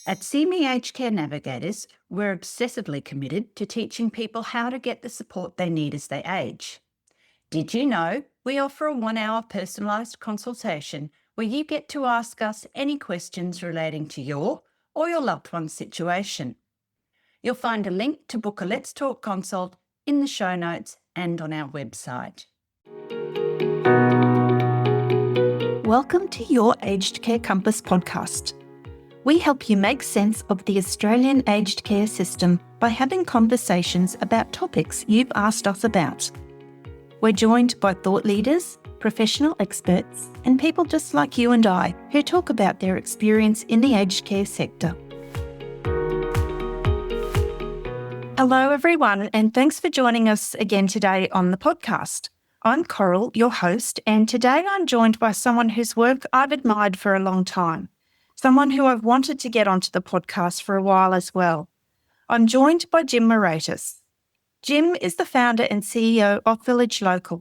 At CME Aged Care Navigators, we're obsessively committed to teaching people how to get the support they need as they age. Did you know we offer a 1-hour personalised consultation where you get to ask us any questions relating to your or your loved one's situation? You'll find a link to book a Let's Talk consult in the show notes and on our website. Welcome to your Aged Care Compass podcast. We help you make sense of the Australian aged care system by having conversations about topics you've asked us about. We're joined by thought leaders, professional experts, and people just like you and I who talk about their experience in the aged care sector. Hello, everyone, and thanks for joining us again today on the podcast. I'm Coral, your host, and today I'm joined by someone whose work I've admired for a long time, someone who I've wanted to get onto the podcast for a while as well. I'm joined by Jim Moraitis. Jim is the founder and CEO of VillageLocal,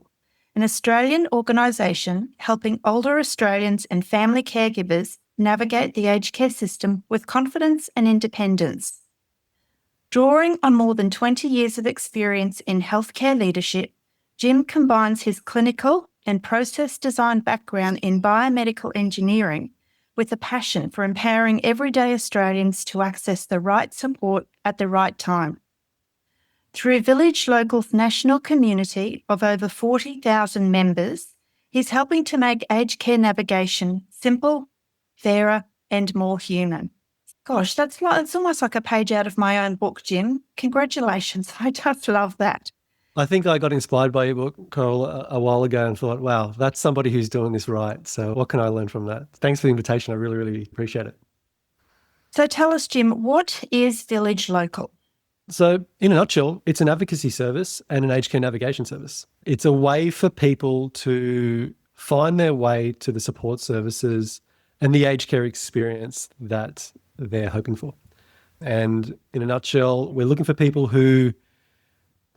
an Australian organisation helping older Australians and family caregivers navigate the aged care system with confidence and independence. Drawing on more than 20 years of experience in healthcare leadership, Jim combines his clinical and process design background in biomedical engineering with a passion for empowering everyday Australians to access the right support at the right time. Through VillageLocal's national community of over 40,000 members, he's helping to make aged care navigation simple, fairer, and more human. Gosh, it's almost like a page out of my own book, Jim. Congratulations. I just love that. I think I got inspired by your book, Coral, a while ago and thought, wow, that's somebody who's doing this right. So what can I learn from that? Thanks for the invitation. I really, really appreciate it. So tell us, Jim, what is VillageLocal? So in a nutshell, it's an advocacy service and an aged care navigation service. It's a way for people to find their way to the support services and the aged care experience that they're hoping for. And in a nutshell, we're looking for people who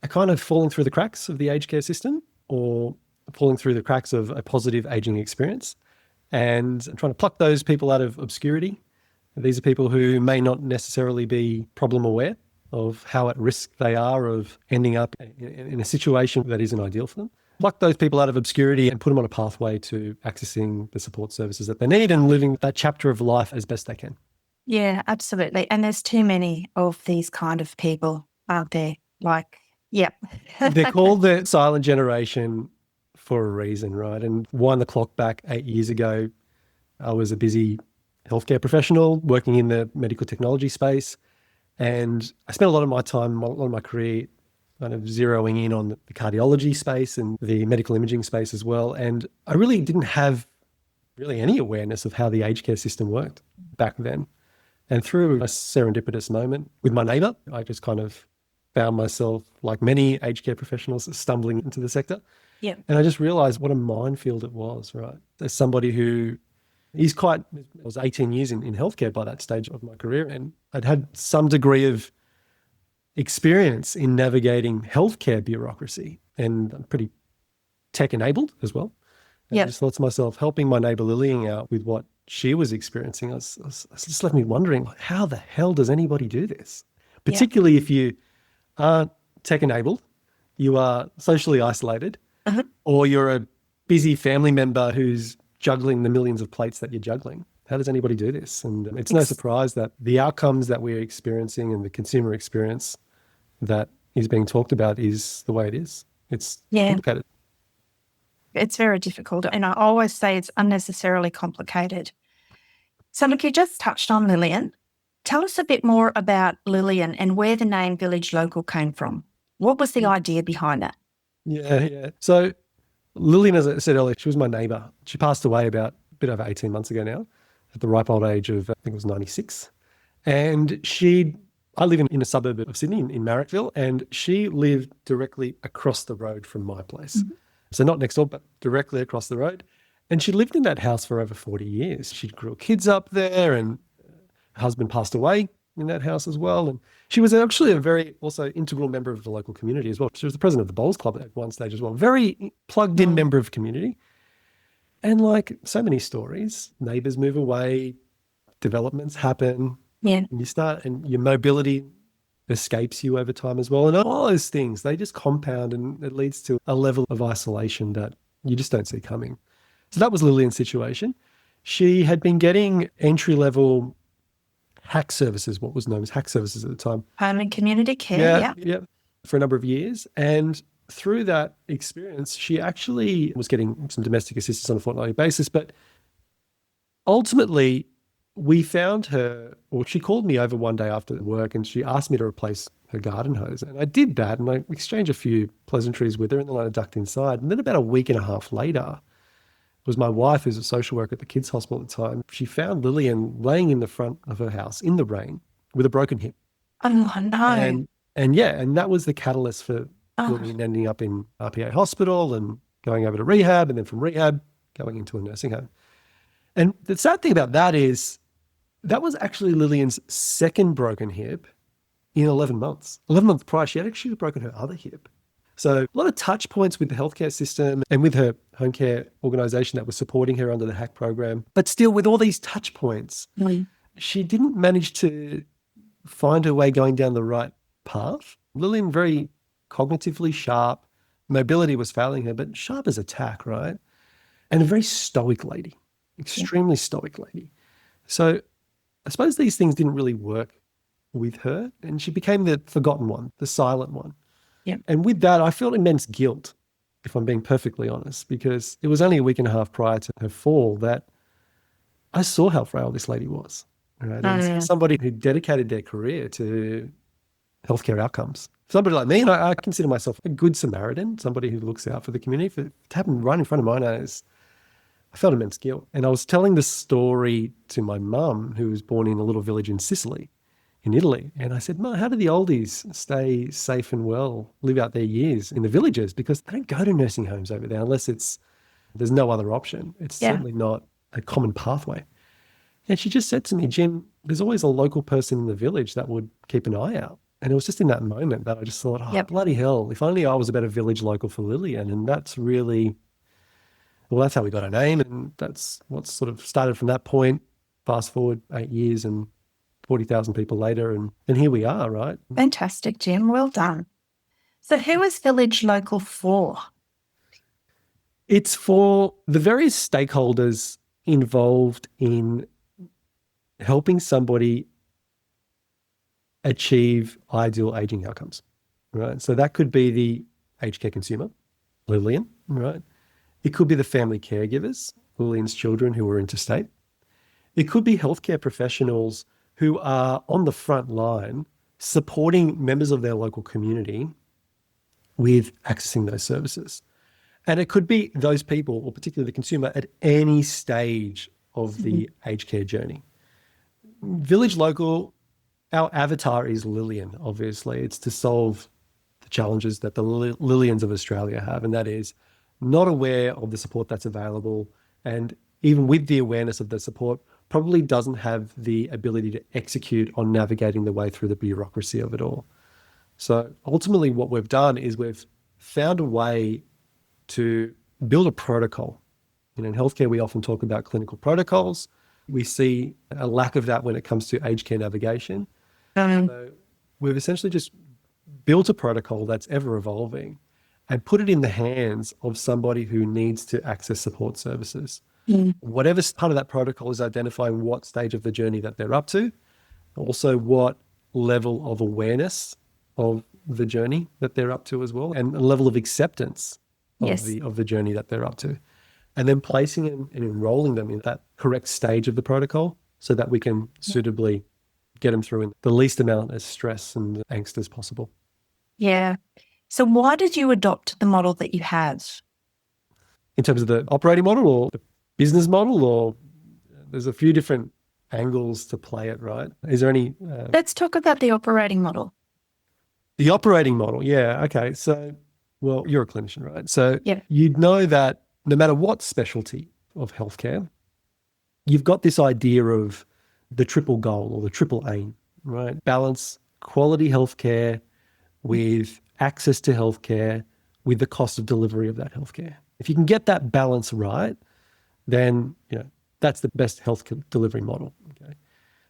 are kind of falling through the cracks of the aged care system or falling through the cracks of a positive aging experience and trying to pluck those people out of obscurity. These are people who may not necessarily be problem aware of how at risk they are of ending up in a situation that isn't ideal for them. Pluck those people out of obscurity and put them on a pathway to accessing the support services that they need and living that chapter of life as best they can. Yeah, absolutely. And there's too many of these kind of people, aren't there? Yep. They're called the silent generation for a reason, right? And wind the clock back 8 years ago, I was a busy healthcare professional working in the medical technology space. And I spent a lot of my time, a lot of my career kind of zeroing in on the cardiology space and the medical imaging space as well. And I really didn't have really any awareness of how the aged care system worked back then. And through a serendipitous moment with my neighbour, I just kind of found myself, like many aged care professionals, stumbling into the sector. Yeah. And I just realised what a minefield it was, right? As somebody who I was 18 years in healthcare by that stage of my career, and I'd had some degree of experience in navigating healthcare bureaucracy, and I'm pretty tech-enabled as well. And I just thought to myself, helping my neighbour Lillian out with what she was experiencing, it just left me wondering, how the hell does anybody do this? Particularly if you aren't tech-enabled, you are socially isolated, or you're a busy family member who's juggling the millions of plates that you're juggling. How does anybody do this? And it's no surprise that the outcomes that we're experiencing and the consumer experience that is being talked about is the way it is. It's complicated. It's very difficult. And I always say it's unnecessarily complicated. So look, you just touched on Lillian. Tell us a bit more about Lillian and where the name VillageLocal came from. What was the idea behind that? Yeah. So Lillian, as I said earlier, she was my neighbour. She passed away about a bit over 18 months ago now, at the ripe old age of, I think it was 96. And I live in a suburb of Sydney, in Marrickville, and she lived directly across the road from my place. Mm-hmm. So not next door, but directly across the road. And she lived in that house for over 40 years. She grew kids up there, and her husband passed away in that house as well. And she was actually a very also integral member of the local community as well. She was the president of the Bowls Club at one stage as well. Very plugged in member of community. And like so many stories, neighbours move away, developments happen, Yeah. And you start, and your mobility escapes you over time as well. And all those things, they just compound, and it leads to a level of isolation that you just don't see coming. So that was Lillian's situation. She had been getting entry-level hack services, what was known as hack services at the time. Home and community care. Yeah. Yeah, for a number of years. And through that experience, she actually was getting some domestic assistance on a fortnightly basis. But ultimately, we found her, or she called me over one day after work, and she asked me to replace her garden hose. And I did that, and I exchanged a few pleasantries with her, and then I ducked inside. And then about a week and a half later, it was my wife, who's a social worker at the kids' hospital at the time. She found Lillian laying in the front of her house in the rain with a broken hip. Oh, no. And that was the catalyst for Lillian ending up in RPA hospital and going over to rehab, and then from rehab going into a nursing home. And the sad thing about that is that was actually Lillian's second broken hip in 11 months. 11 months prior, she had actually broken her other hip. So a lot of touch points with the healthcare system and with her home care organisation that was supporting her under the HACK program. But still, with all these touch points, she didn't manage to find her way going down the right path. Lillian, very cognitively sharp, mobility was failing her, but sharp as a tack, right? And a very stoic lady, extremely stoic lady. So I suppose these things didn't really work with her, and she became the forgotten one, the silent one. Yeah. And with that, I felt immense guilt, if I'm being perfectly honest, because it was only a week and a half prior to her fall that I saw how frail this lady was. Right? And somebody who dedicated their career to healthcare outcomes. Somebody like me, and I consider myself a good Samaritan, somebody who looks out for the community. For it to happen right in front of my nose, I felt immense guilt. And I was telling this story to my mum, who was born in a little village in Sicily, in Italy. And I said, Mum, how do the oldies stay safe and well, live out their years in the villages? Because they don't go to nursing homes over there unless there's no other option. It's certainly not a common pathway. And she just said to me, Jim, there's always a local person in the village that would keep an eye out. And it was just in that moment that I just thought, bloody hell, if only I was a better village local for Lillian. And that's really, well, that's how we got her name. And that's what sort of started from that point. Fast forward 8 years and 40,000 people later, and here we are, right? Fantastic, Jim. Well done. So who is VillageLocal for? It's for the various stakeholders involved in helping somebody achieve ideal aging outcomes, right? So that could be the aged care consumer, Lillian, right? It could be the family caregivers, Lillian's children who were interstate. It could be healthcare professionals who are on the front line supporting members of their local community with accessing those services. And it could be those people, or particularly the consumer, at any stage of the aged care journey. VillageLocal, our avatar is Lillian, obviously. It's to solve the challenges that the Lillians of Australia have, and that is not aware of the support that's available, and even with the awareness of the support, probably doesn't have the ability to execute on navigating the way through the bureaucracy of it all. So ultimately what we've done is we've found a way to build a protocol. You know, in healthcare, we often talk about clinical protocols. We see a lack of that when it comes to aged care navigation. So we've essentially just built a protocol that's ever evolving and put it in the hands of somebody who needs to access support services. Whatever part of that protocol is identifying what stage of the journey that they're up to, also what level of awareness of the journey that they're up to as well, and a level of acceptance of the journey that they're up to. And then placing them and enrolling them in that correct stage of the protocol so that we can suitably get them through in the least amount of stress and angst as possible. Yeah. So why did you adopt the model that you have? In terms of the operating model or the business model, or there's a few different angles to play it, right? Is there any... Let's talk about the operating model. The operating model, yeah. Okay. So, well, you're a clinician, right? So you'd know that no matter what specialty of healthcare, you've got this idea of the triple goal or the triple aim, right? Balance quality healthcare with access to healthcare with the cost of delivery of that healthcare. If you can get that balance right, then that's the best health delivery model. Okay.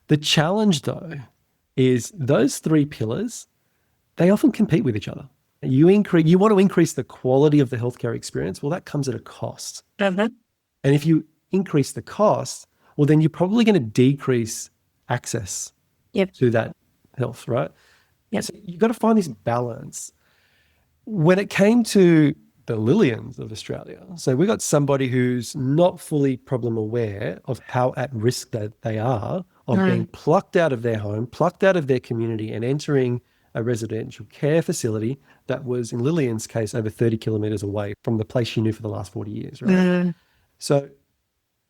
The challenge, though, is those three pillars, they often compete with each other. You want to increase the quality of the healthcare experience. Well, that comes at a cost. Mhm. And if you increase the cost, well, then you're probably going to decrease access Yep. to that health, right? Yep. So you've got to find this balance. When it came to the Lillians of Australia, so we got somebody who's not fully problem aware of how at risk that they are of being plucked out of their home, plucked out of their community and entering a residential care facility that was, in Lillian's case, over 30 kilometres away from the place she knew for the last 40 years, right? So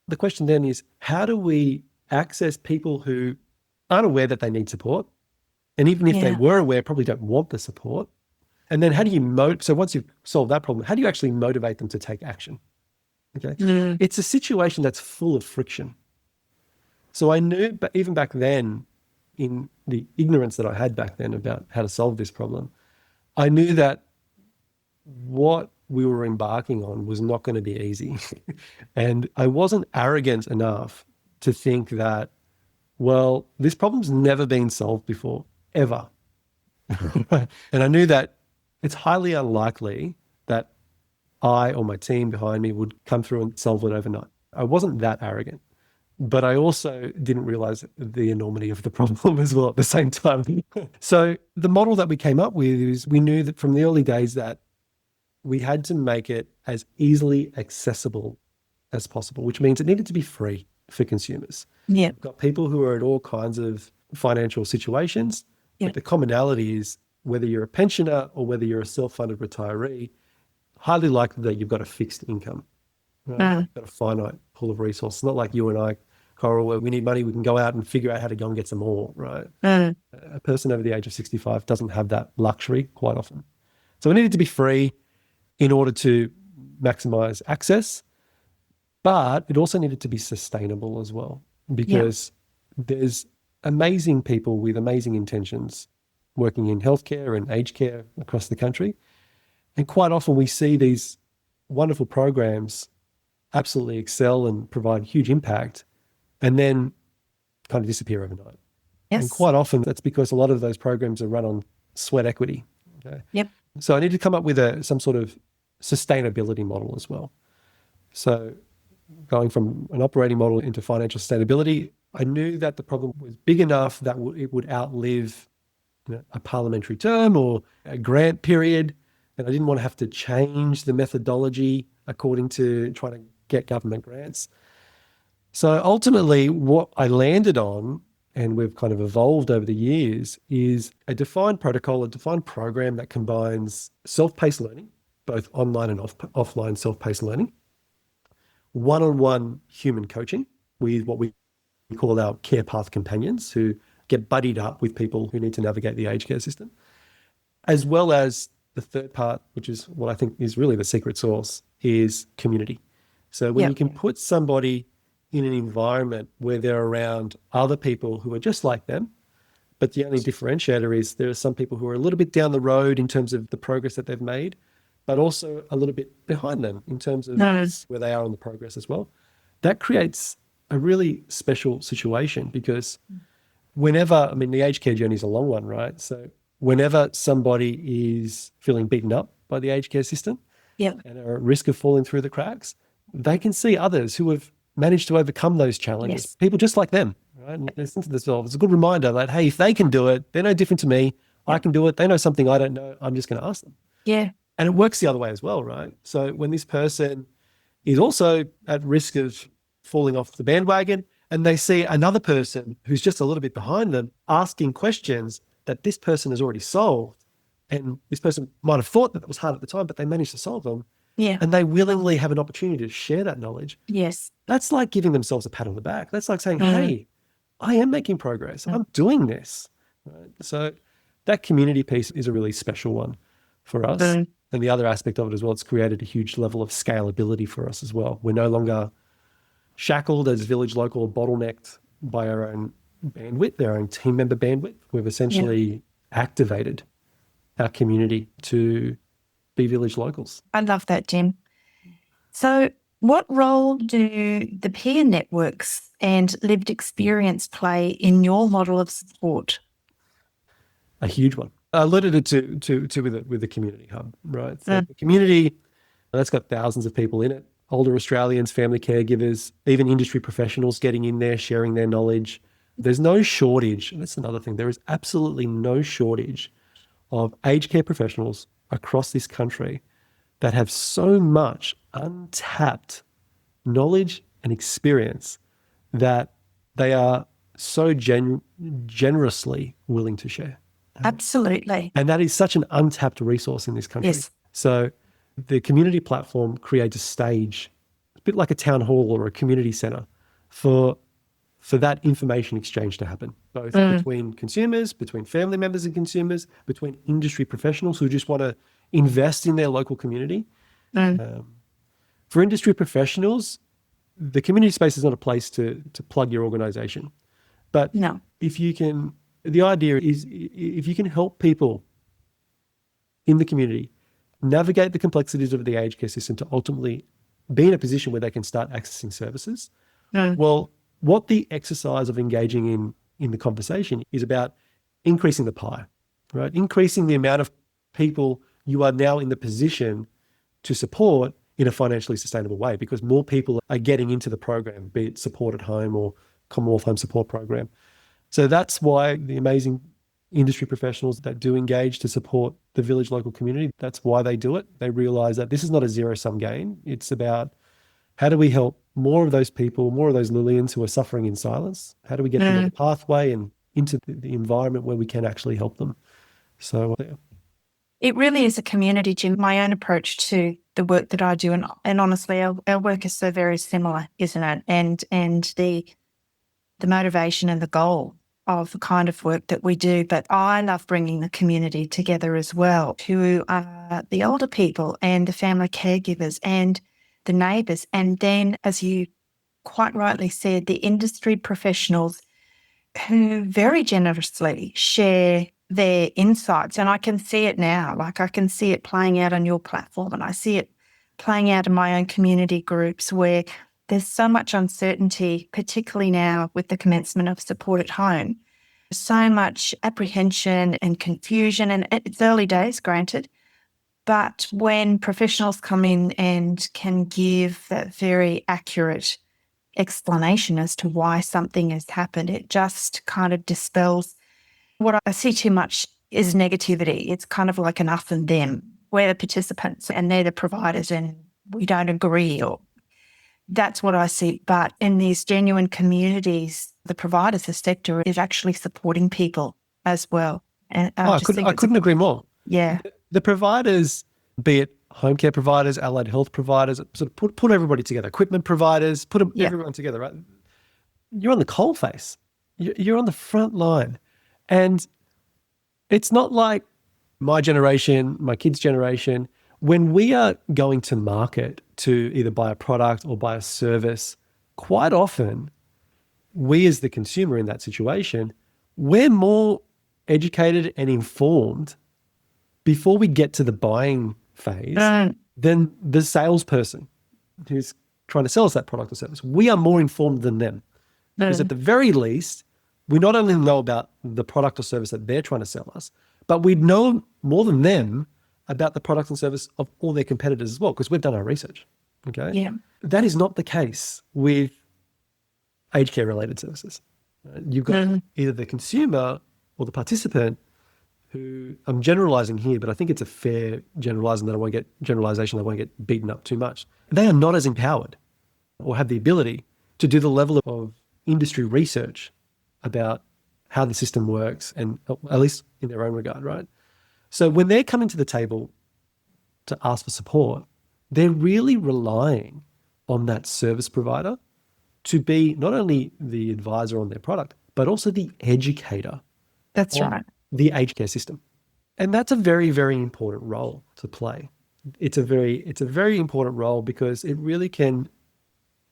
the question then is, how do we access people who aren't aware that they need support? And even if they were aware, probably don't want the support. And then how do you so once you've solved that problem, how do you actually motivate them to take action? Okay. It's a situation that's full of friction. So I knew, but even back then, in the ignorance that I had back then about how to solve this problem, I knew that what we were embarking on was not going to be easy. And I wasn't arrogant enough to think that, well, this problem's never been solved before, ever. And I knew that it's highly unlikely that I or my team behind me would come through and solve it overnight. I wasn't that arrogant, but I also didn't realize the enormity of the problem as well at the same time. So the model that we came up with is we knew that from the early days that we had to make it as easily accessible as possible, which means it needed to be free for consumers. Yeah. We've got people who are in all kinds of financial situations, but the commonality is whether you're a pensioner or whether you're a self-funded retiree, highly likely that you've got a fixed income, right? You've got a finite pool of resources. Not like you and I, Coral, where we need money, we can go out and figure out how to go and get some more, right? A person over the age of 65 doesn't have that luxury quite often. So it needed to be free in order to maximize access, but it also needed to be sustainable as well, because there's amazing people with amazing intentions working in healthcare and aged care across the country. And quite often we see these wonderful programs absolutely excel and provide huge impact and then kind of disappear overnight. Yes. And quite often that's because a lot of those programs are run on sweat equity. Okay? Yep. So I need to come up with some sort of sustainability model as well. So going from an operating model into financial sustainability, I knew that the problem was big enough that it would outlive a parliamentary term or a grant period. And I didn't want to have to change the methodology according to trying to get government grants. So ultimately what I landed on, and we've kind of evolved over the years, is a defined protocol, a defined program that combines self-paced learning, both online and offline self-paced learning, one-on-one human coaching with what we call our care path companions who get buddied up with people who need to navigate the aged care system, as well as the third part, which is what I think is really the secret sauce, is community. So when you can put somebody in an environment where they're around other people who are just like them, but the only differentiator is there are some people who are a little bit down the road in terms of the progress that they've made, but also a little bit behind them in terms of where they are on the progress as well. That creates a really special situation because whenever, the aged care journey is a long one, right? So whenever somebody is feeling beaten up by the aged care system and are at risk of falling through the cracks, they can see others who have managed to overcome those challenges, people just like them, right? And listen to themselves. It's a good reminder that, hey, if they can do it, they're no different to me. I can do it. They know something I don't know. I'm just going to ask them. Yeah. And it works the other way as well, right? So when this person is also at risk of falling off the bandwagon and they see another person who's just a little bit behind them asking questions that this person has already solved, and this person might have thought that it was hard at the time, but they managed to solve them. Yeah. And they willingly have an opportunity to share that knowledge. Yes. That's like giving themselves a pat on the back. That's like saying, hey, I am making progress. I'm doing this. Right? So that community piece is a really special one for us. And the other aspect of it as well, it's created a huge level of scalability for us as well. We're no longer shackled as VillageLocal, bottlenecked by our own bandwidth, our own team member bandwidth. We've essentially activated our community to be VillageLocals. I love that, Jim. So What role do the peer networks and lived experience play in your model of support? A huge one. I alluded it to with the community hub, right? So Mm. the community, that's got thousands of people in it. Older Australians, family caregivers, even industry professionals getting in there, sharing their knowledge. There's no shortage. That's another thing. There is absolutely no shortage of aged care professionals across this country that have so much untapped knowledge and experience that they are so generously willing to share. Absolutely. And that is such an untapped resource in this country. Yes. So the community platform creates a stage, a bit like a town hall or a community centre for that information exchange to happen, both between consumers, between family members and consumers, between industry professionals who just want to invest in their local community. For industry professionals, the community space is not a place to plug your organisation. But No. if you can, the idea is if you can help people in the community navigate the complexities of the aged care system to ultimately be in a position where they can start accessing services, well, what the exercise of engaging in the conversation is about increasing the pie, right? Increasing the amount of people you are now in the position to support in a financially sustainable way, because more people are getting into the program, be it Support at Home or Commonwealth Home Support Program. So that's why the amazing industry professionals that do engage to support the VillageLocal community, that's why they do it. They realise that this is not a zero-sum game. It's about how do we help more of those people, more of those Lillians who are suffering in silence? How do we get them on the pathway and into the environment where we can actually help them? So yeah. It really is a community, Jim. My own approach to the work that I do, and honestly, our work is so very similar, isn't it? And the motivation and the goal of the kind of work that we do. But I love bringing the community together as well, who are the older people and the family caregivers and the neighbours. And then, as you quite rightly said, the industry professionals who very generously share their insights. And I can see it now, like I can see it playing out on your platform, and I see it playing out in my own community groups where there's so much uncertainty, particularly now with the commencement of Support at Home, so much apprehension and confusion. And it's early days, granted, but when professionals come in and can give that very accurate explanation as to why something has happened, it just kind of dispels what I see too much is negativity. It's kind of like an us and them. We're the participants and they're the providers and we don't agree, or that's what I see. But in these genuine communities, the providers, the sector is actually supporting people as well. And I couldn't agree more. Yeah. The providers, be it home care providers, allied health providers, sort of put everybody together, equipment providers, everyone together, right? You're on the coalface. You're on the front line. And it's not like my generation, my kids' generation, when we are going to market to either buy a product or buy a service, quite often we as the consumer in that situation, we're more educated and informed before we get to the buying phase than the salesperson who's trying to sell us that product or service. We are more informed than them. Because at the very least, we not only know about the product or service that they're trying to sell us, but we know more than them about the product and service of all their competitors as well, because we've done our research. Okay? Yeah. That is not the case with aged care related services. You've got either the consumer or the participant who, I'm generalizing here, but I think it's a fair generalization that I won't get beaten up too much. They are not as empowered or have the ability to do the level of industry research about how the system works, and at least in their own regard, right? So when they're coming to the table to ask for support, they're really relying on that service provider to be not only the advisor on their product, but also the educator. That's right. The aged care system. And that's a very, very important role to play. It's a very important role because it really can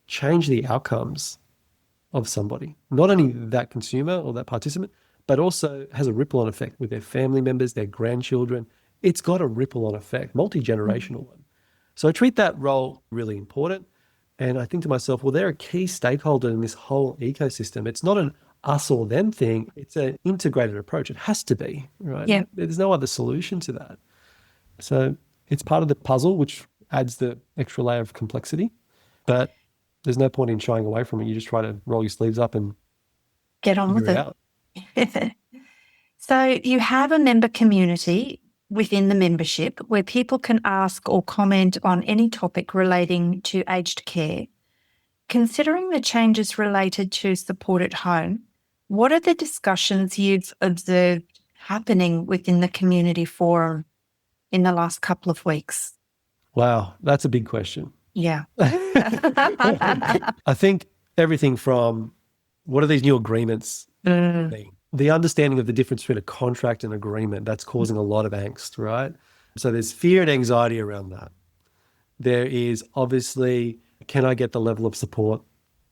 change the outcomes of somebody. Not only that consumer or that participant, but also has a ripple-on effect with their family members, their grandchildren. It's got a ripple-on effect, multi-generational one. So I treat that role really important. And I think to myself, well, they're a key stakeholder in this whole ecosystem. It's not an us or them thing. It's an integrated approach. It has to be, right? Yeah. There's no other solution to that. So it's part of the puzzle, which adds the extra layer of complexity. But there's no point in shying away from it. You just try to roll your sleeves up and Get on with figure it it. out. So you have a member community within the membership where people can ask or comment on any topic relating to aged care. Considering the changes related to support at home, what are the discussions you've observed happening within the community forum in the last couple of weeks? Wow, that's a big question. Yeah. I think everything from what are these new agreements mean? The understanding of the difference between a contract and agreement, that's causing a lot of angst, right? So there's fear and anxiety around that. There is obviously, can I get the level of support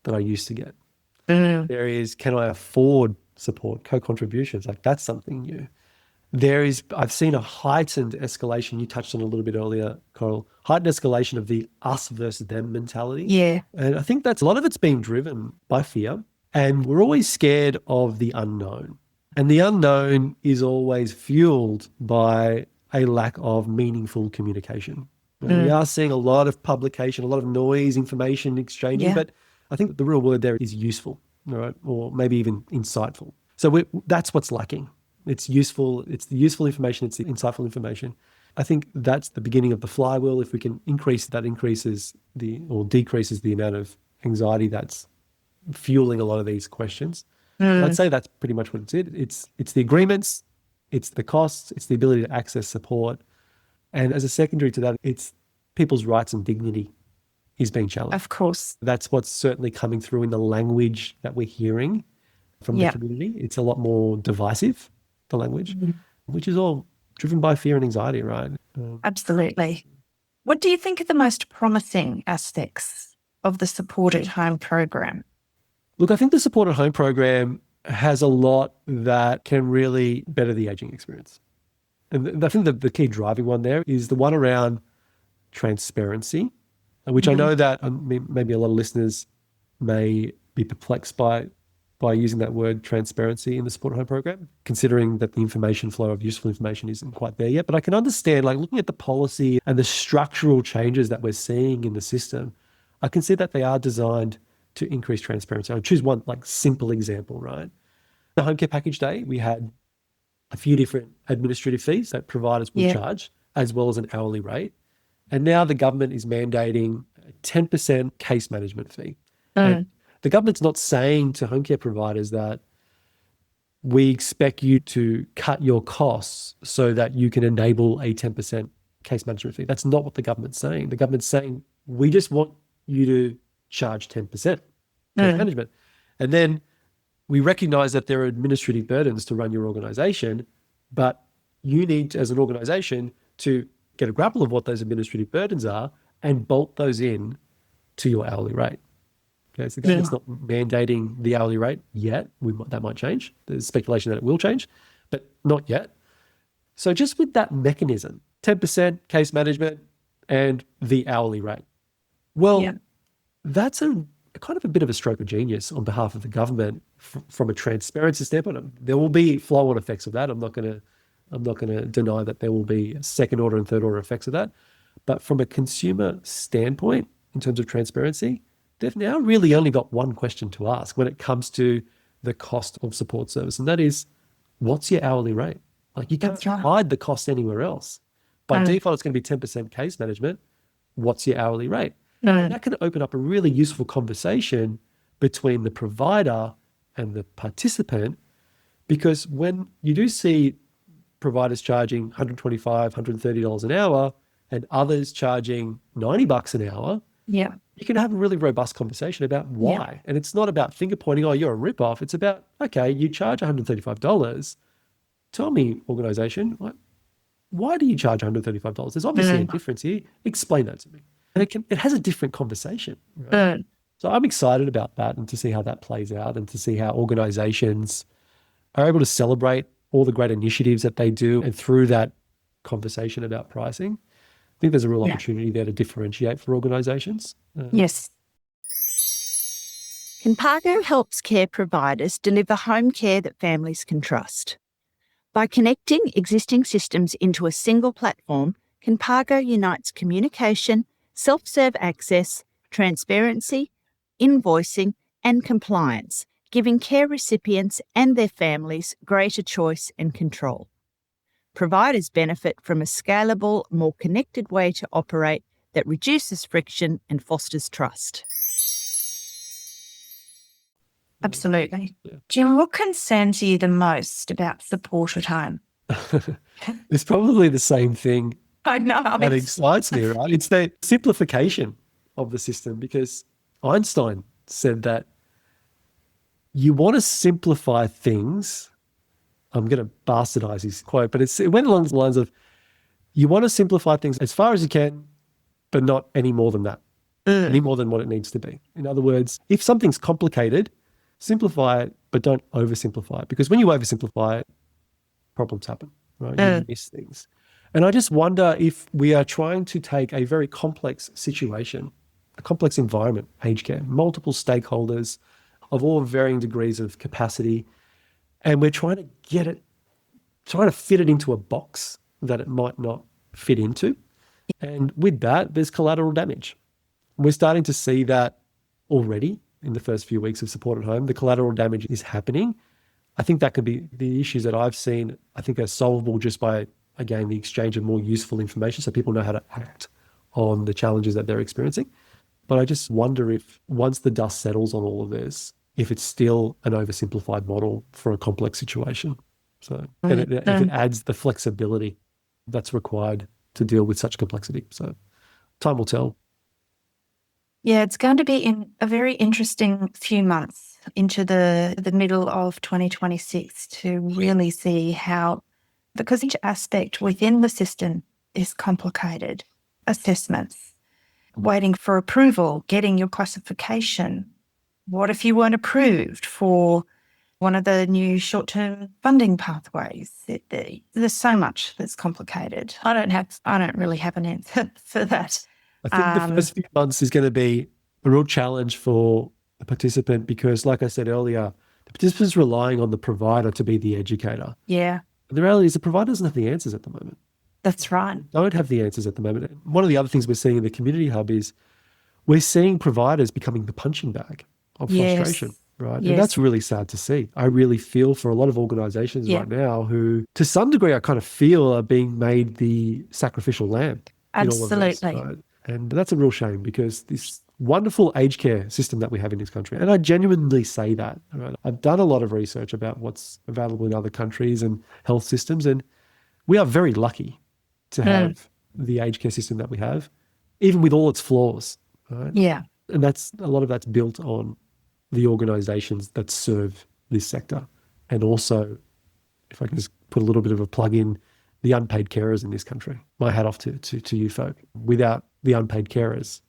that I used to get? There is, can I afford support, co-contributions? Like that's something new. There is, I've seen a heightened escalation. You touched on it a little bit earlier, Coral, heightened escalation of the us versus them mentality. Yeah. And I think that's a lot of it's being driven by fear. And we're always scared of the unknown. And the unknown is always fueled by a lack of meaningful communication. We are seeing a lot of publication, a lot of noise, information exchanging, but I think the real word there is useful, right? Or maybe even insightful. So that's what's lacking. It's useful. It's the useful information. It's the insightful information. I think that's the beginning of the flywheel. If we can increase that, decreases the amount of anxiety that's fueling a lot of these questions. I'd say that's pretty much what it's the agreements, it's the costs, it's the ability to access support. And as a secondary to that, it's people's rights and dignity is being challenged. Of course. That's what's certainly coming through in the language that we're hearing from the community. It's a lot more divisive, the language, which is all driven by fear and anxiety, right? Absolutely. What do you think are the most promising aspects of the Support at Home program? Look, I think the Support at Home program has a lot that can really better the aging experience. And I think the key driving one there is the one around transparency, which I know that maybe a lot of listeners may be perplexed by using that word transparency in the Support at Home program, considering that the information flow of useful information isn't quite there yet. But I can understand, like looking at the policy and the structural changes that we're seeing in the system, I can see that they are designed to increase transparency. I'll choose one like simple example, right? The home care package day, we had a few different administrative fees that providers will charge, as well as an hourly rate. And now the government is mandating a 10% case management fee. And the government's not saying to home care providers that we expect you to cut your costs so that you can enable a 10% case management fee. That's not what the government's saying. The government's saying, we just want you to charge 10% case management. And then we recognize that there are administrative burdens to run your organization, but you need to, as an organization, to get a grapple of what those administrative burdens are and bolt those in to your hourly rate. Okay, so the government's not mandating the hourly rate yet. That might change. There's speculation that it will change, but not yet. So just with that mechanism, 10% case management and the hourly rate. Well, that's a kind of a bit of a stroke of genius on behalf of the government from a transparency standpoint. There will be flow-on effects of that. I'm not going to deny that there will be second order and third order effects of that. But from a consumer standpoint, in terms of transparency, they've now really only got one question to ask when it comes to the cost of support service, and that is, what's your hourly rate? Like you can't hide the cost anywhere else. By default, it's going to be 10% case management. What's your hourly rate? And that can open up a really useful conversation between the provider and the participant, because when you do see providers charging $125, $130 an hour and others charging $90 an hour, you can have a really robust conversation about why. And it's not about finger pointing, oh, you're a ripoff. It's about, okay, you charge $135. Tell me, organization, why do you charge $135? There's obviously a difference here. Explain that to me. And it has a different conversation. Right? So I'm excited about that and to see how that plays out and to see how organizations are able to celebrate all the great initiatives that they do. And through that conversation about pricing, I think there's a real opportunity there to differentiate for organizations. Yes. Compargo helps care providers deliver home care that families can trust. By connecting existing systems into a single platform, Compargo unites communication, self-serve access, transparency, invoicing, and compliance, giving care recipients and their families greater choice and control. Providers benefit from a scalable, more connected way to operate that reduces friction and fosters trust. Absolutely. Jim, what concerns you the most about support at home? It's probably the same thing I know. that excites me, right? It's the simplification of the system, because Einstein said that you want to simplify things. I'm going to bastardize his quote, but it went along the lines of, you want to simplify things as far as you can, but not any more than that, any more than what it needs to be. In other words, if something's complicated, simplify it, but don't oversimplify it. Because when you oversimplify it, problems happen, right? You miss things. And I just wonder if we are trying to take a very complex situation, a complex environment, aged care, multiple stakeholders of all varying degrees of capacity, and we're trying to fit it into a box that it might not fit into. And with that, there's collateral damage. We're starting to see that already in the first few weeks of support at home. The collateral damage is happening. I think that could be the issues that I've seen, I think are solvable just by, again, the exchange of more useful information so people know how to act on the challenges that they're experiencing. But I just wonder if once the dust settles on all of this, if it's still an oversimplified model for a complex situation. So and if it adds the flexibility that's required to deal with such complexity. So time will tell. Yeah, it's going to be in a very interesting few months into the middle of 2026 to really see how, because each aspect within the system is complicated. Assessments, waiting for approval, getting your classification. What if you weren't approved for one of the new short-term funding pathways? There's so much that's complicated. I don't really have an answer for that. I think the first few months is going to be a real challenge for the participant because, like I said earlier, the participant's relying on the provider to be the educator. Yeah. The reality is the provider doesn't have the answers at the moment. That's right. Don't have the answers at the moment. One of the other things we're seeing in the community hub is we're seeing providers becoming the punching bag of frustration, right? Yes. And that's really sad to see. I really feel for a lot of organizations right now who, to some degree, I kind of feel are being made the sacrificial lamb. Absolutely. In all of this, right? And that's a real shame because this wonderful aged care system that we have in this country, and I genuinely say that, right? I've done a lot of research about what's available in other countries and health systems, and we are very lucky to have the aged care system that we have, even with all its flaws, right? Yeah. And a lot of that's built on the organizations that serve this sector. And also, if I can just put a little bit of a plug in, the unpaid carers in this country. My hat off to you folk. Without the unpaid carers,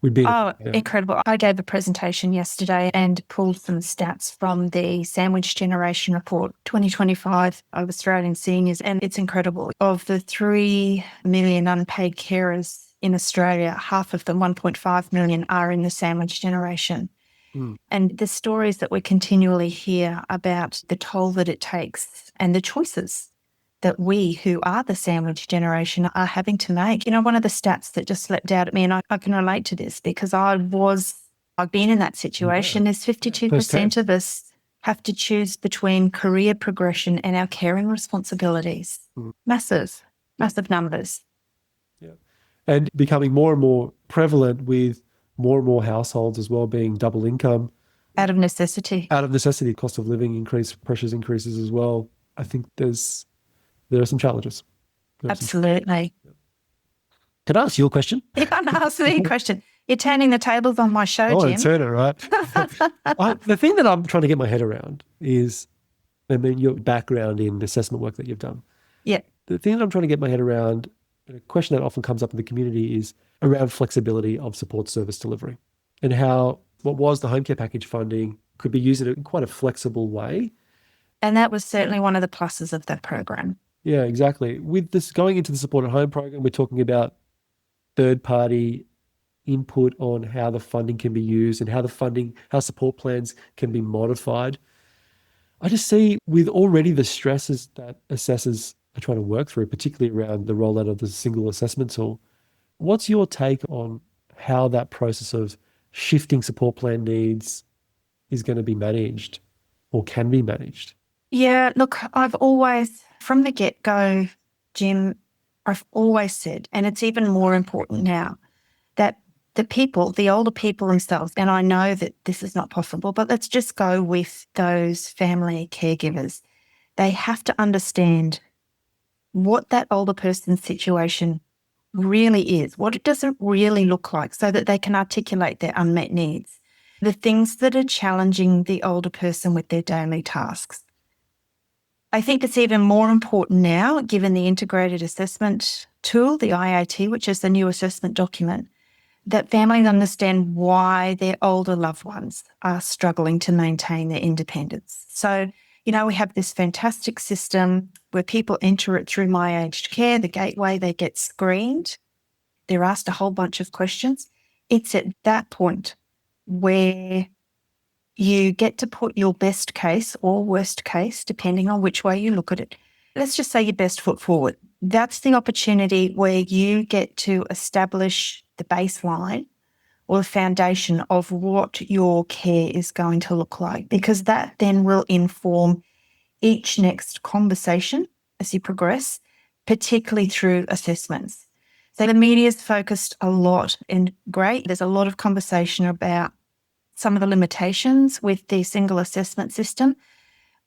we'd be... incredible. I gave a presentation yesterday and pulled some stats from the Sandwich Generation Report 2025 of Australian seniors, and it's incredible. Of the 3 million unpaid carers in Australia, half of them, 1.5 million, are in the sandwich generation. And the stories that we continually hear about the toll that it takes and the choices that we who are the sandwich generation are having to make. One of the stats that just leapt out at me, and I can relate to this because I've been in that situation, is 52% of us have to choose between career progression and our caring responsibilities. Massive numbers. Yeah. And becoming more and more prevalent with more and more households as well being double income. Out of necessity. Cost of living pressures increases as well. I think there are some challenges. Absolutely. Can I ask you a question? You can't ask me a question. You're turning the tables on my show, Jim. I turn it, right? The thing that I'm trying to get my head around is, your background in assessment work that you've done. Yeah. The thing that I'm trying to get my head around, and a question that often comes up in the community, is around flexibility of support service delivery and how what was the home care package funding could be used in quite a flexible way. And that was certainly one of the pluses of that program. Yeah, exactly. With this going into the support at home program, we're talking about third-party input on how the funding can be used and how support plans can be modified. I just see with already the stresses that assessors are trying to work through, particularly around the rollout of the single assessment tool. What's your take on how that process of shifting support plan needs is going to be managed or can be managed? Yeah, look, I've always, from the get-go, Jim, I've always said, and it's even more important now, that the older people themselves, and I know that this is not possible, but let's just go with those family caregivers. They have to understand what that older person's situation really is, what it doesn't really look like, so that they can articulate their unmet needs, the things that are challenging the older person with their daily tasks. I think it's even more important now, given the integrated assessment tool, the IAT, which is the new assessment document, that families understand why their older loved ones are struggling to maintain their independence. So, we have this fantastic system where people enter it through My Aged Care, the gateway, they get screened, they're asked a whole bunch of questions. It's at that point where you get to put your best case or worst case, depending on which way you look at it. Let's just say your best foot forward. That's the opportunity where you get to establish the baseline or the foundation of what your care is going to look like, because that then will inform each next conversation as you progress, particularly through assessments. So the media's focused a lot, and great, there's a lot of conversation about some of the limitations with the single assessment system.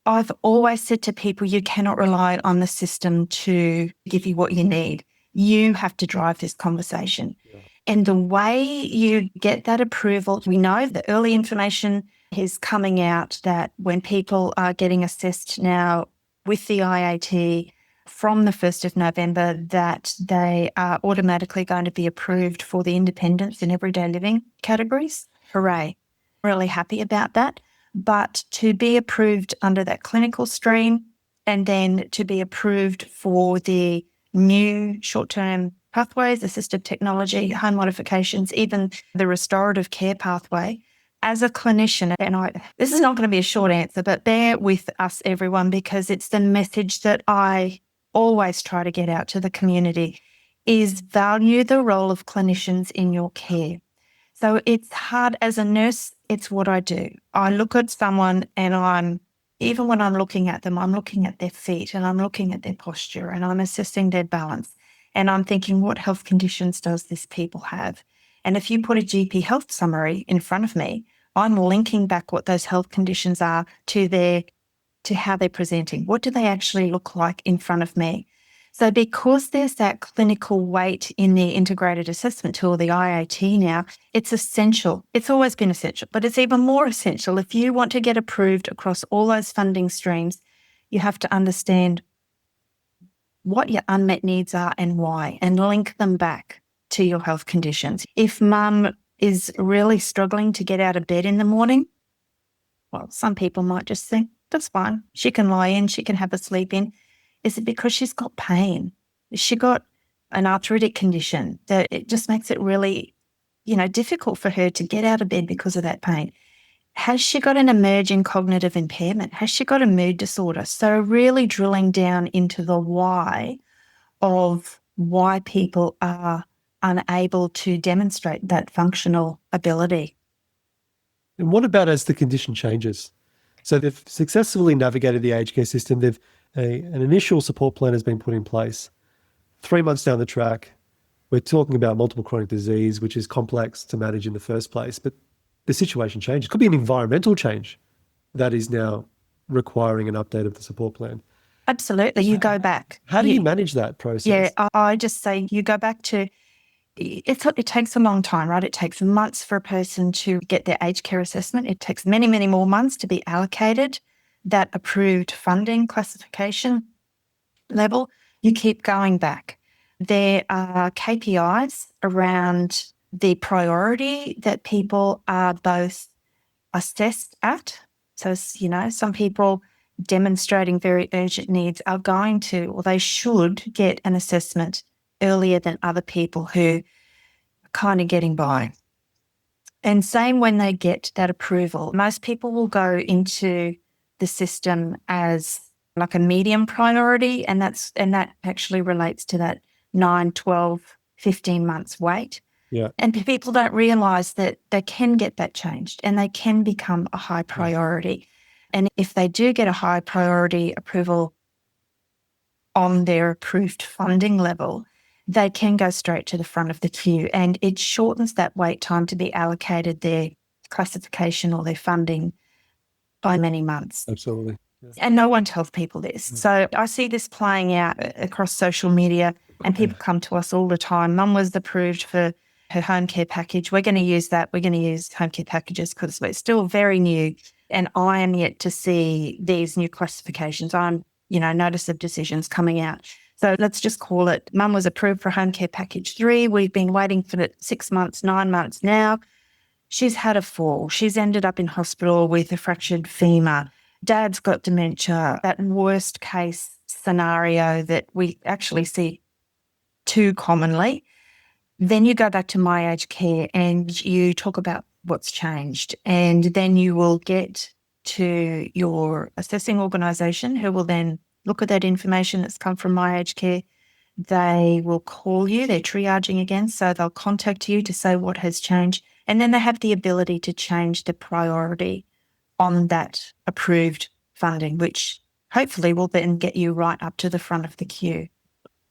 I've always said to people, you cannot rely on the system to give you what you need. You have to drive this conversation. Yeah. And the way you get that approval, we know the early information is coming out that when people are getting assessed now with the IAT from the 1st of November, that they are automatically going to be approved for the independence and everyday living categories. Hooray. Really happy about that. But to be approved under that clinical stream and then to be approved for the new short-term pathways, assistive technology, home modifications, even the restorative care pathway, as a clinician, and this is not going to be a short answer, but bear with us, everyone, because it's the message that I always try to get out to the community, is value the role of clinicians in your care. So it's hard as a nurse, it's what I do. I look at someone and even when I'm looking at them, I'm looking at their feet and I'm looking at their posture and I'm assessing their balance. And I'm thinking, what health conditions does this people have? And if you put a GP health summary in front of me, I'm linking back what those health conditions are to how they're presenting. What do they actually look like in front of me? So because there's that clinical weight in the integrated assessment tool, the IAT now, it's essential. It's always been essential, but it's even more essential. If you want to get approved across all those funding streams, you have to understand what your unmet needs are and why, and link them back to your health conditions. If mum is really struggling to get out of bed in the morning, well, some people might just think, that's fine. She can lie in, she can have a sleep in. Is it because she's got pain? Has she got an arthritic condition that it just makes it really, difficult for her to get out of bed because of that pain? Has she got an emerging cognitive impairment? Has she got a mood disorder? So really drilling down into the why of why people are unable to demonstrate that functional ability. And what about as the condition changes? So they've successfully navigated the aged care system. An initial support plan has been put in place. 3 months down the track, we're talking about multiple chronic disease, which is complex to manage in the first place. But the situation changes. It could be an environmental change that is now requiring an update of the support plan. Absolutely. You go back. How do you manage that process? Yeah, I just say you go back to, it takes a long time, right? It takes months for a person to get their aged care assessment. It takes many, many more months to be allocated that approved funding classification level. You keep going back. There are KPIs around the priority that people are both assessed at. So, some people demonstrating very urgent needs are going to, or they should get an assessment earlier than other people who are kind of getting by. And same when they get that approval. Most people will go into the system as like a medium priority, and that actually relates to that 9, 12, 15 months wait. Yeah. And people don't realise that they can get that changed and they can become a high priority. And if they do get a high priority approval on their approved funding level, they can go straight to the front of the queue, and it shortens that wait time to be allocated their classification or their funding by many months. Absolutely. Yeah. And no one tells people this. So I see this playing out across social media, and people come to us all the time. Mum was approved for her home care package. We're going to use that. We're going to use home care packages because we're still very new, and I am yet to see these new classifications. I'm, notice of decisions coming out. So let's just call it, Mum was approved for home care package 3. We've been waiting for it 6 months, 9 months now. She's had a fall. She's ended up in hospital with a fractured femur. Dad's got dementia, that worst case scenario that we actually see too commonly. Then you go back to My Aged Care and you talk about what's changed. And then you will get to your assessing organisation, who will then look at that information that's come from My Aged Care. They will call you. They're triaging again. So they'll contact you to say what has changed. And then they have the ability to change the priority on that approved funding, which hopefully will then get you right up to the front of the queue.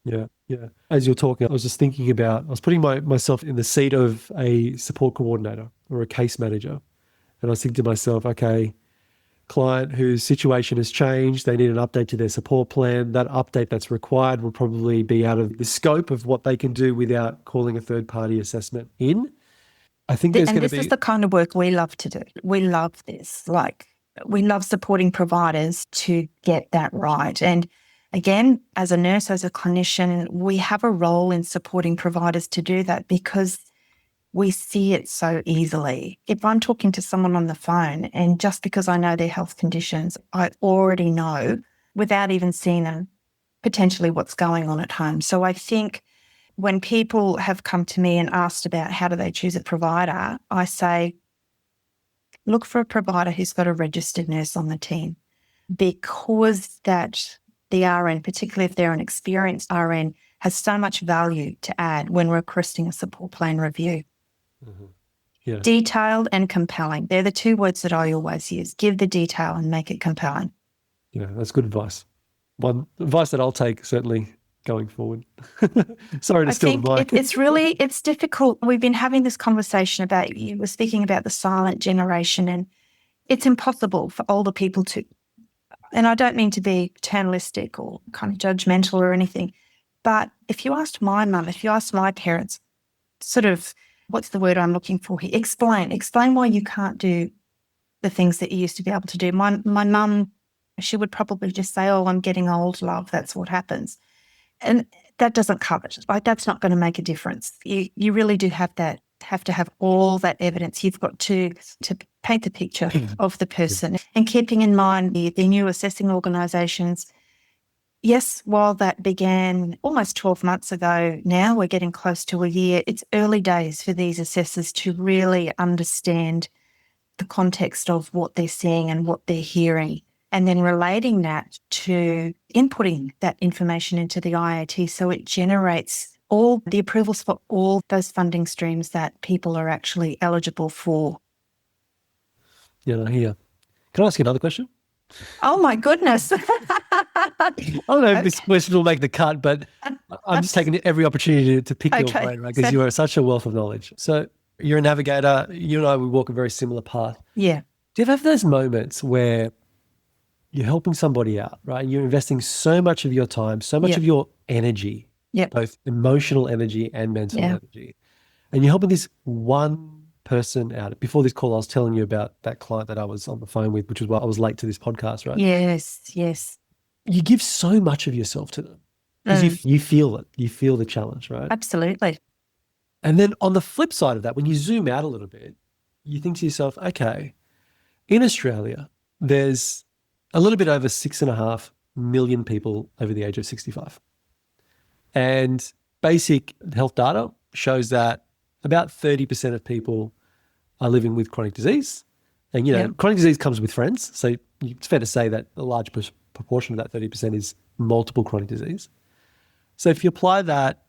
Yeah, yeah. As you're talking, I was just thinking about, I was putting myself in the seat of a support coordinator or a case manager. And I was thinking to myself, okay, client whose situation has changed, they need an update to their support plan. That update that's required will probably be out of the scope of what they can do without calling a third-party assessment in. I think there's going to be... And this is the kind of work we love to do. We love this. We love supporting providers to get that right. And again, as a nurse, as a clinician, we have a role in supporting providers to do that because we see it so easily. If I'm talking to someone on the phone and just because I know their health conditions, I already know without even seeing them potentially what's going on at home. So I think when people have come to me and asked about how do they choose a provider, I say, look for a provider who's got a registered nurse on the team, because that the RN, particularly if they're an experienced RN, has so much value to add when requesting a support plan review. Mm-hmm. Yeah. Detailed and compelling. They're the two words that I always use. Give the detail and make it compelling. Yeah, that's good advice. One advice that I'll take certainly going forward. Sorry to steal the mic. It's difficult. We've been having this conversation about, you were speaking about the silent generation, and it's impossible for older people to, and I don't mean to be paternalistic or kind of judgmental or anything, but if you asked my mum, if you asked my parents, sort of, what's the word I'm looking for here? Explain why you can't do the things that you used to be able to do. My mum, she would probably just say, oh, I'm getting old, love, that's what happens. And that doesn't cover it. That's not going to make a difference. You really do have to have all that evidence. You've got to paint the picture of the person. And keeping in mind the new assessing organisations, yes, while that began almost 12 months ago now, we're getting close to a year, it's early days for these assessors to really understand the context of what they're seeing and what they're hearing, and then relating that to inputting that information into the IAT so it generates all the approvals for all those funding streams that people are actually eligible for. Yeah, I hear. Can I ask you another question? Oh, my goodness. I don't know if this question will make the cut, but I'm just taking every opportunity to pick your brain, right? Because you are such a wealth of knowledge. So you're a navigator. You and I, we walk a very similar path. Yeah. Do you ever have those moments where you're helping somebody out, right? You're investing so much of your time, so much of your energy, both emotional energy and mental energy, and you're helping this one person out. Before this call, I was telling you about that client that I was on the phone with, which is why I was late to this podcast, right? Yes. You give so much of yourself to them because you feel it. You feel the challenge, right? Absolutely. And then on the flip side of that, when you zoom out a little bit, you think to yourself, okay, in Australia, there's a little bit over 6.5 million people over the age of 65. And basic health data shows that about 30% of people are living with chronic disease. And, chronic disease comes with friends. So it's fair to say that a large proportion of that 30% is multiple chronic disease. So if you apply that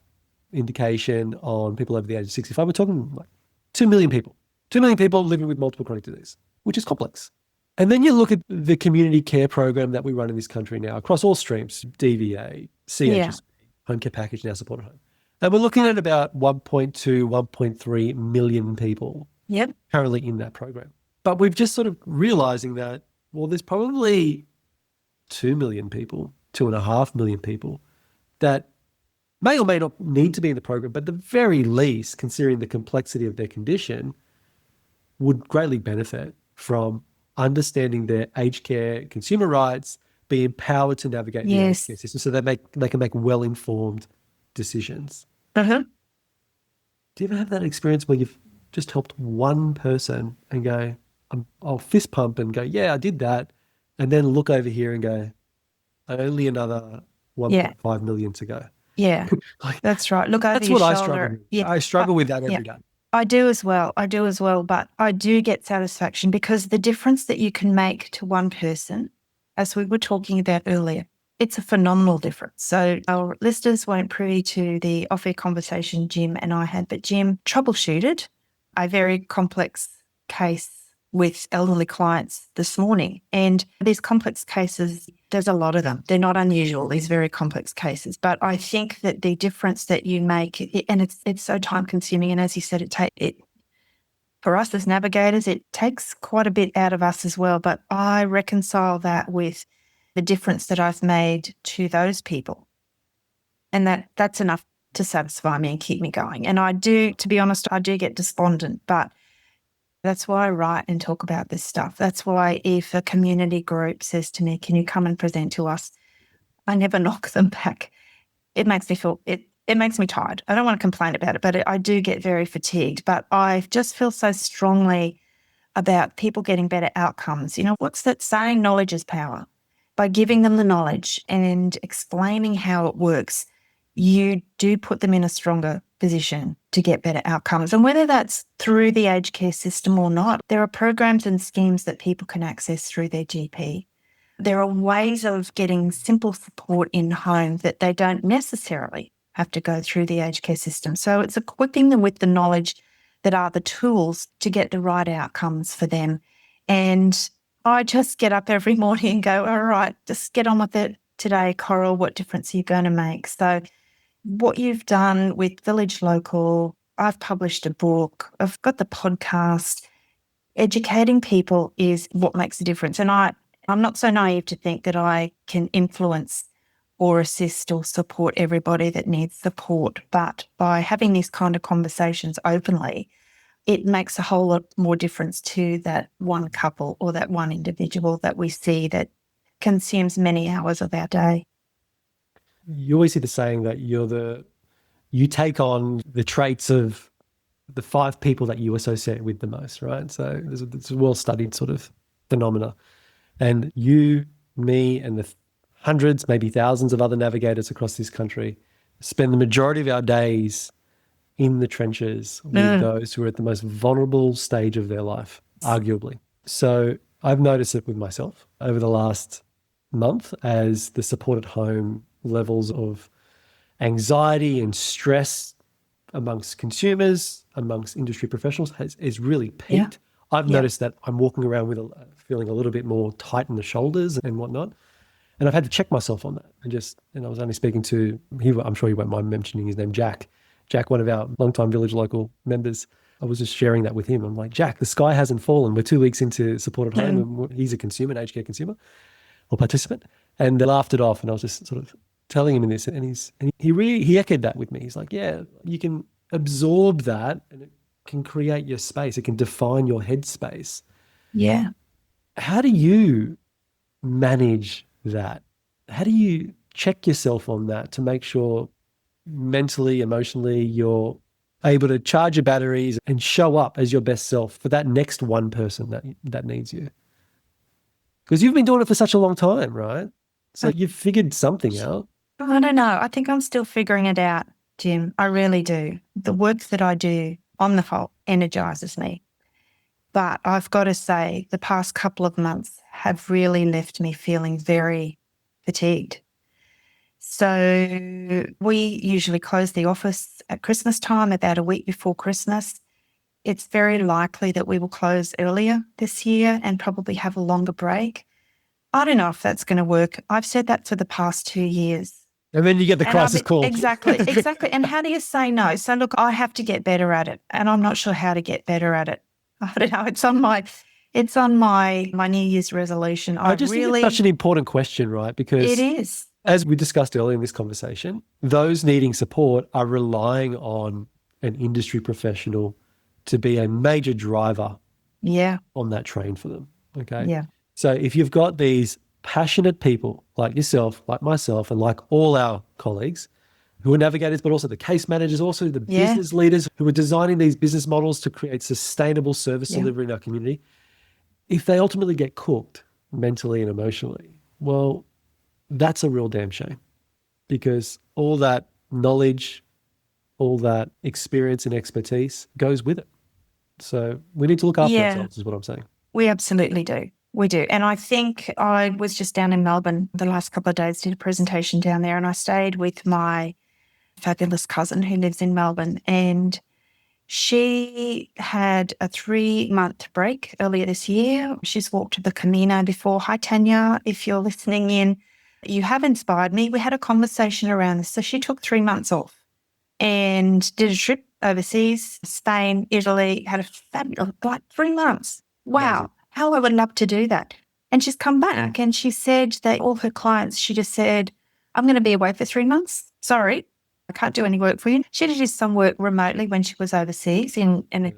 indication on people over the age of 65, we're talking like 2 million people. 2 million people living with multiple chronic disease, which is complex. And then you look at the community care program that we run in this country now across all streams, DVA, CHSP, home care package, now supported home. And we're looking at about 1.2, 1.3 million people currently in that program. But we've just sort of realizing that, well, there's probably 2 million people, 2.5 million people that may or may not need to be in the program, but at the very least, considering the complexity of their condition, would greatly benefit from understanding their aged care consumer rights, be empowered to navigate the aged care system so they can make well-informed decisions. Uh-huh. Do you ever have that experience where you've just helped one person and go, I'll fist pump and go, yeah, I did that, and then look over here and go, only another 1.5 million to go? Yeah, that's right. Look over that's your what shoulder. I struggle with. I struggle with that every day. I do as well, but I do get satisfaction because the difference that you can make to one person, as we were talking about earlier, it's a phenomenal difference. So our listeners weren't privy to the off-air conversation Jim and I had, but Jim troubleshooted a very complex case with elderly clients this morning. And these complex cases, there's a lot of them. They're not unusual, these very complex cases. But I think that the difference that you make, and it's so time consuming, and as you said, for us as navigators, it takes quite a bit out of us as well. But I reconcile that with the difference that I've made to those people. And that's enough to satisfy me and keep me going. And I do, to be honest, I do get despondent, but that's why I write and talk about this stuff. That's why if a community group says to me, can you come and present to us? I never knock them back. It makes me feel, it makes me tired. I don't want to complain about it, but I do get very fatigued. But I just feel so strongly about people getting better outcomes. What's that saying? Knowledge is power. By giving them the knowledge and explaining how it works, you do put them in a stronger position to get better outcomes. And whether that's through the aged care system or not, there are programs and schemes that people can access through their GP. There are ways of getting simple support in home that they don't necessarily have to go through the aged care system. So it's equipping them with the knowledge that are the tools to get the right outcomes for them. And I just get up every morning and go, all right, just get on with it today, Coral. What difference are you going to make? So what you've done with VillageLocal, I've published a book, I've got the podcast. Educating people is what makes a difference. And I'm not so naive to think that I can influence or assist or support everybody that needs support. But by having these kind of conversations openly, it makes a whole lot more difference to that one couple or that one individual that we see that consumes many hours of our day. You always hear the saying that you take on the traits of the 5 people that you associate with the most, right? So it's a well-studied sort of phenomena. And you, me, and the hundreds, maybe thousands of other navigators across this country spend the majority of our days in the trenches with those who are at the most vulnerable stage of their life, arguably. So I've noticed it with myself over the last month as the support at home levels of anxiety and stress amongst consumers, amongst industry professionals has really peaked. I've noticed that I'm walking around with feeling a little bit more tight in the shoulders and whatnot. And I've had to check myself on that. And I was only speaking to, I'm sure you won't mind mentioning his name, Jack, one of our longtime VillageLocal members. I was just sharing that with him. I'm like, Jack, the sky hasn't fallen. We're 2 weeks into support at home and he's a consumer, an aged care consumer or participant. And they laughed it off. And I was just sort of telling him in this, and he echoed that with me. He's like, yeah, you can absorb that and it can create your space. It can define your headspace. Yeah. How do you manage that? How do you check yourself on that to make sure mentally, emotionally, you're able to charge your batteries and show up as your best self for that next one person that needs you? Because you've been doing it for such a long time, right? So you've figured something out. I don't know. I think I'm still figuring it out, Jim. I really do. The work that I do on the whole energizes me. But I've got to say, the past couple of months have really left me feeling very fatigued. So we usually close the office at Christmas time, about a week before Christmas. It's very likely that we will close earlier this year and probably have a longer break. I don't know if that's going to work. I've said that for the past 2 years. And then you get the crisis call. Exactly. And how do you say no? So look, I have to get better at it, and I'm not sure how to get better at it. I don't know. It's on my New Year's resolution. I just think it's such an important question, right? Because it is. As we discussed earlier in this conversation, those needing support are relying on an industry professional to be a major driver on that train for them. Okay. Yeah. So if you've got these passionate people like yourself, like myself, and like all our colleagues who are navigators, but also the case managers, also the business leaders who are designing these business models to create sustainable service delivery in our community, if they ultimately get cooked mentally and emotionally, well, that's a real damn shame, because all that knowledge, all that experience and expertise goes with it. So we need to look after ourselves is what I'm saying. We absolutely do. We do. And I think I was just down in Melbourne the last couple of days, did a presentation down there, and I stayed with my fabulous cousin who lives in Melbourne, and she had a 3-month break earlier this year. She's walked the Camino before. Hi, Tanya, if you're listening in. You have inspired me. We had a conversation around this. So she took 3 months off and did a trip overseas, Spain, Italy, had a fabulous, 3 months. Wow. Amazing. How I would love to do that. And she's come back and she said that all her clients, she just said, I'm going to be away for 3 months. Sorry, I can't do any work for you. She did some work remotely when she was overseas in a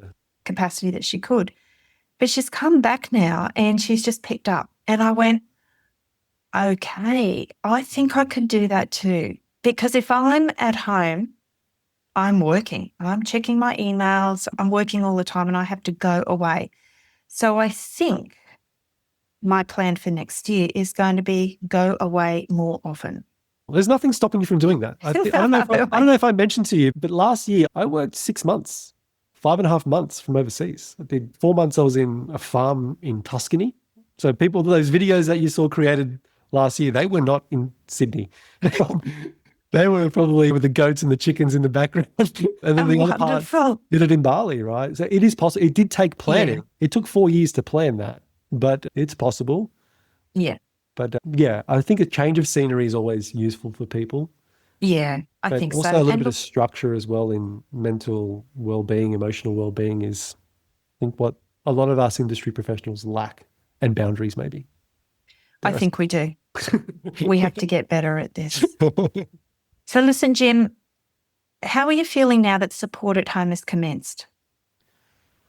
capacity that she could. But she's come back now and she's just picked up. And I went, okay, I think I could do that too. Because if I'm at home, I'm working. I'm checking my emails. I'm working all the time and I have to go away. So I think my plan for next year is going to be go away more often. Well, there's nothing stopping you from doing that. I don't know if I mentioned to you, but last year I worked 6 months, 5.5 months from overseas. I did 4 months. I was in a farm in Tuscany. So people, those videos that you saw created last year, they were not in Sydney. They were probably with the goats and the chickens in the background. And then the other part did it in Bali, right? So it is possible. It did take planning. Yeah. It took 4 years to plan that, but it's possible. Yeah. But I think a change of scenery is always useful for people. Yeah, I think also so. Also a little bit of structure as well in mental well-being, emotional well-being is, I think, what a lot of us industry professionals lack, and boundaries maybe. I think we do. We have to get better at this. So listen, Jim, how are you feeling now that support at home has commenced?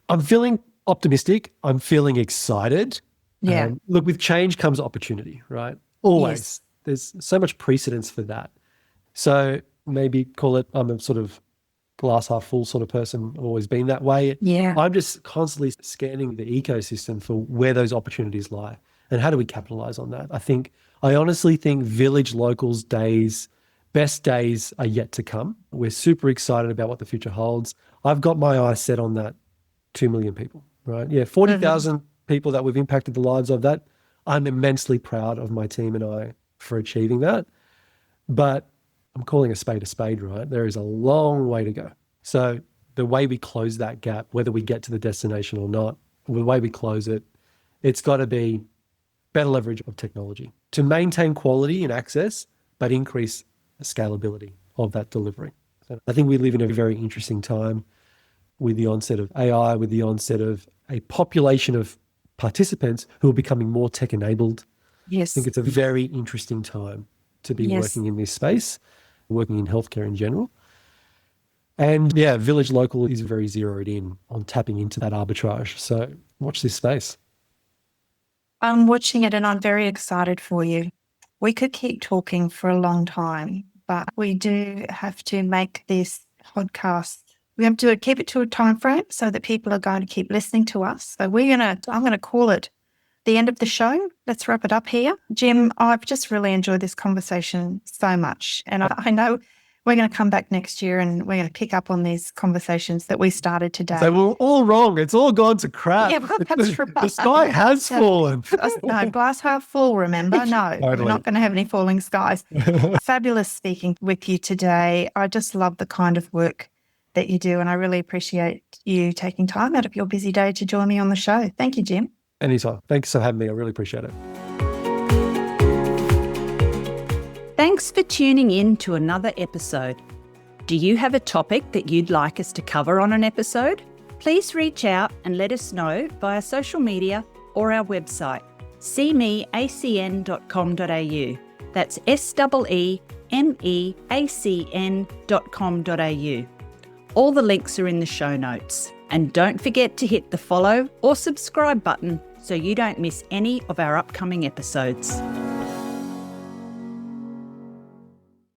I'm feeling optimistic. I'm feeling excited. Yeah. Look, with change comes opportunity, right? Always. Yes. There's so much precedence for that. So maybe call it, I'm a sort of glass half full sort of person. I've always been that way. Yeah. I'm just constantly scanning the ecosystem for where those opportunities lie and how do we capitalize on that. I honestly think VillageLocal's best days are yet to come. We're super excited about what the future holds. I've got my eyes set on that 2 million people, right? Yeah, 40,000 people that we've impacted the lives of. That I'm immensely proud of my team and I for achieving that. But I'm calling a spade, right? There is a long way to go. So the way we close that gap, whether we get to the destination or not, the way we close it, it's got to be better leverage of technology to maintain quality and access, but increase scalability of that delivery. So I think we live in a very interesting time with the onset of AI, with the onset of a population of participants who are becoming more tech-enabled. Yes. I think it's a very interesting time to be working in this space, working in healthcare in general. And yeah, VillageLocal is very zeroed in on tapping into that arbitrage. So watch this space. I'm watching it and I'm very excited for you. We could keep talking for a long time, but we do have to make this podcast. We have to keep it to a time frame so that people are going to keep listening to us. So I'm going to call it the end of the show. Let's wrap it up here. Jim, I've just really enjoyed this conversation so much. And I know we're going to come back next year and we're going to pick up on these conversations that we started today. So we're all wrong. It's all gone to crap. Yeah, well, that's right. The sky has fallen. No, glass half full, remember? No, Totally. We're not going to have any falling skies. Fabulous speaking with you today. I just love the kind of work that you do, and I really appreciate you taking time out of your busy day to join me on the show. Thank you, Jim. Anytime. Thanks for having me. I really appreciate it. Thanks for tuning in to another episode. Do you have a topic that you'd like us to cover on an episode? Please reach out and let us know via social media or our website, seemeacn.com.au. That's seemeacn.com.au. All the links are in the show notes. And don't forget to hit the follow or subscribe button so you don't miss any of our upcoming episodes.